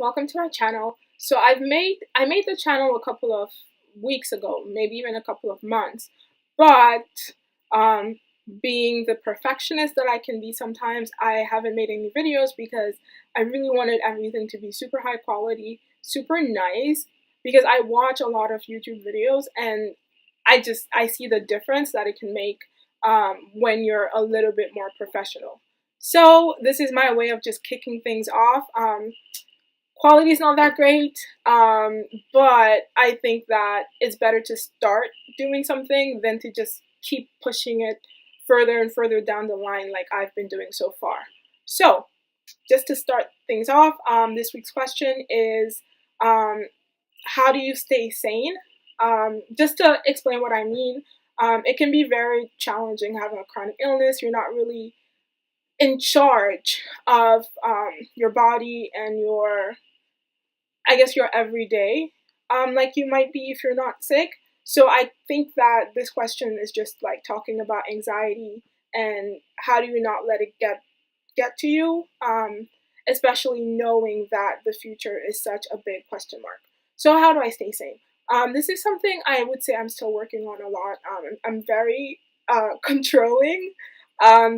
welcome to our channel. So I made the channel a couple of weeks ago, maybe even a couple of months, but um, being the perfectionist that I can be sometimes, I haven't made any videos because I really wanted everything to be super high quality, super nice, because I watch a lot of YouTube videos and I see the difference that it can make when you're a little bit more professional. So this is my way of just kicking things off. Quality is not that great, but I think that it's better to start doing something than to just keep pushing it further and further down the line like I've been doing so far. So just to start things off, this week's question is, how do you stay sane? Just to explain what I mean, it can be very challenging having a chronic illness. You're not really in charge of your body and your everyday, like you might be if you're not sick. So I think that this question is just like talking about anxiety and how do you not let it get to you, especially knowing that the future is such a big question mark. So how do I stay sane? This is something I would say I'm still working on a lot. I'm very controlling,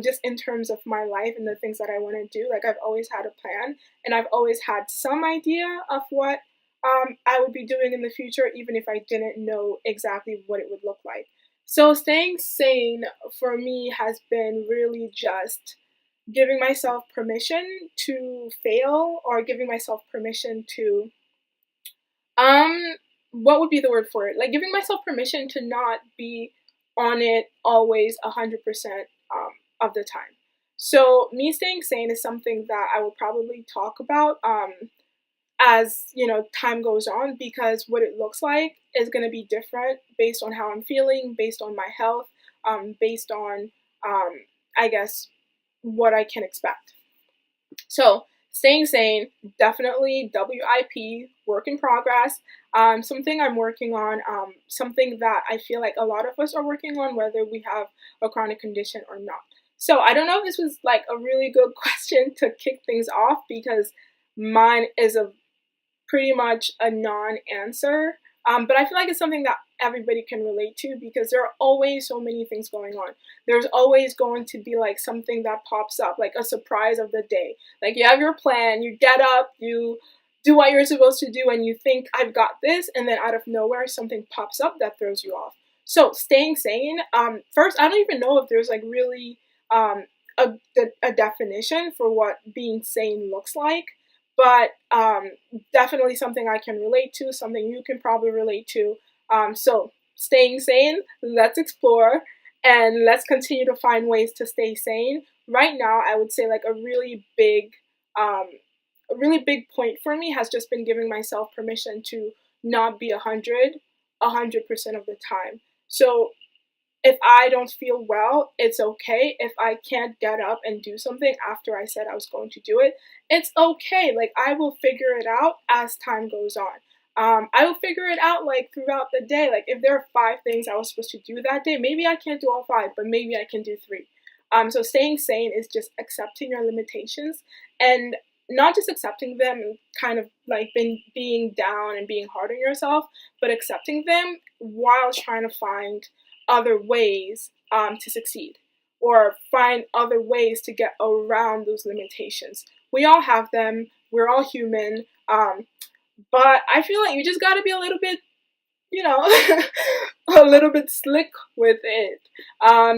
just in terms of my life and the things that I want to do. Like, I've always had a plan and I've always had some idea of what I would be doing in the future, even if I didn't know exactly what it would look like. So staying sane for me has been really just giving myself permission to fail, or giving myself permission to um what would be the word for it? Like, giving myself permission to not be on it always 100% of the time. So me staying sane is something that I will probably talk about as time goes on, because what it looks like is going to be different based on how I'm feeling, based on my health, based on I guess what I can expect. So staying sane, definitely WIP, work in progress. Something I'm working on, something that I feel like a lot of us are working on, whether we have a chronic condition or not. So I don't know if this was like a really good question to kick things off, because mine is a pretty much a non-answer. But I feel like it's something that everybody can relate to, because there are always so many things going on. There's always going to be like something that pops up, like a surprise of the day. Like, you have your plan, you get up, you do what you're supposed to do, and you think, I've got this, and then out of nowhere something pops up that throws you off. So staying sane, first, I don't even know if there's like really a definition for what being sane looks like, but definitely something I can relate to, something you can probably relate to. So staying sane, let's explore and let's continue to find ways to stay sane. Right now, I would say like a really big point for me has just been giving myself permission to not be 100% of the time. So if I don't feel well, it's okay. If I can't get up and do something after I said I was going to do it, it's okay. Like, I will figure it out as time goes on. I will figure it out like throughout the day. Like, if there are 5 things I was supposed to do that day, maybe I can't do all 5, but maybe I can do 3. So staying sane is just accepting your limitations, and not just accepting them and kind of like being down and being hard on yourself, but accepting them while trying to find other ways to succeed, or find other ways to get around those limitations. We all have them. We're all human. But I feel like you just got to be a little bit, a little bit slick with it.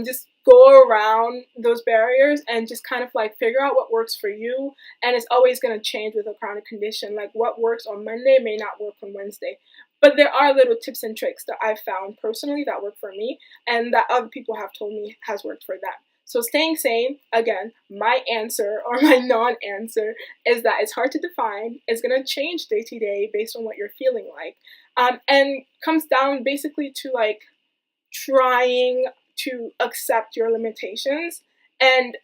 Just go around those barriers and just kind of like figure out what works for you. And it's always going to change with a chronic condition. Like, what works on Monday may not work on Wednesday. But there are little tips and tricks that I've found personally that work for me, and that other people have told me has worked for them. So staying sane, again, my answer or my non-answer is that it's hard to define. It's going to change day to day based on what you're feeling like. And comes down basically to like trying to accept your limitations, and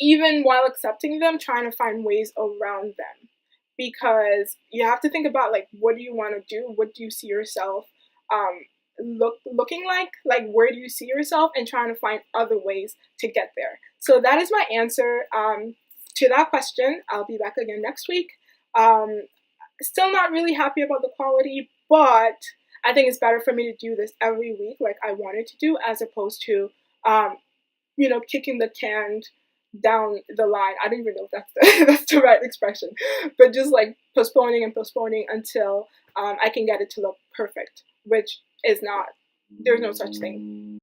even while accepting them, trying to find ways around them. Because you have to think about, like, what do you want to do? What do you see yourself looking like? Like, where do you see yourself? And trying to find other ways to get there. So that is my answer to that question. I'll be back again next week. Still not really happy about the quality, but I think it's better for me to do this every week like I wanted to do, as opposed to um, kicking the can down the line. I don't even know if that's that's the right expression, but just like postponing and postponing until I can get it to look perfect, which is not. There's no such thing.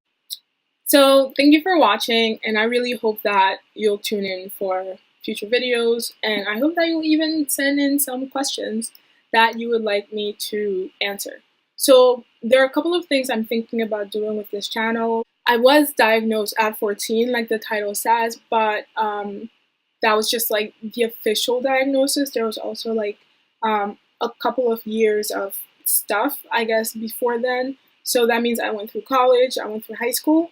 So thank you for watching, and I really hope that you'll tune in for future videos, and I hope that you'll even send in some questions that you would like me to answer. So there are a couple of things I'm thinking about doing with this channel. I was diagnosed at 14, like the title says, but that was just like the official diagnosis. There was also like a couple of years of stuff, I guess, before then. So that means I went through college, I went through high school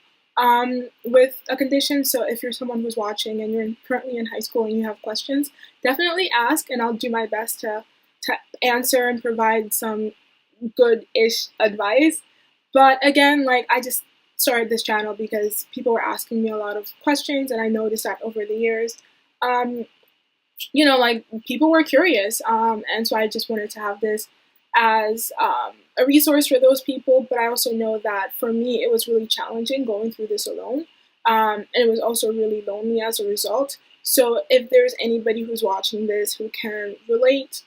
with a condition. So if you're someone who's watching and you're currently in high school and you have questions, definitely ask, and I'll do my best to answer and provide some good-ish advice. But again, like, I just started this channel because people were asking me a lot of questions, and I noticed that over the years, like, people were curious, and so I just wanted to have this as a resource for those people. But I also know that for me, it was really challenging going through this alone, and it was also really lonely as a result. So if there's anybody who's watching this who can relate,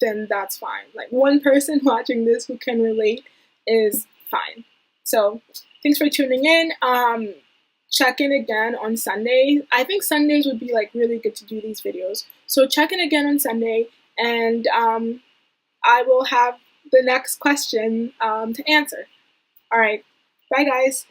then that's fine. Like, one person watching this who can relate is fine. So thanks for tuning in. Check in again on Sunday. I think Sundays would be like really good to do these videos. So check in again on Sunday, and I will have the next question to answer. All right. Bye, guys.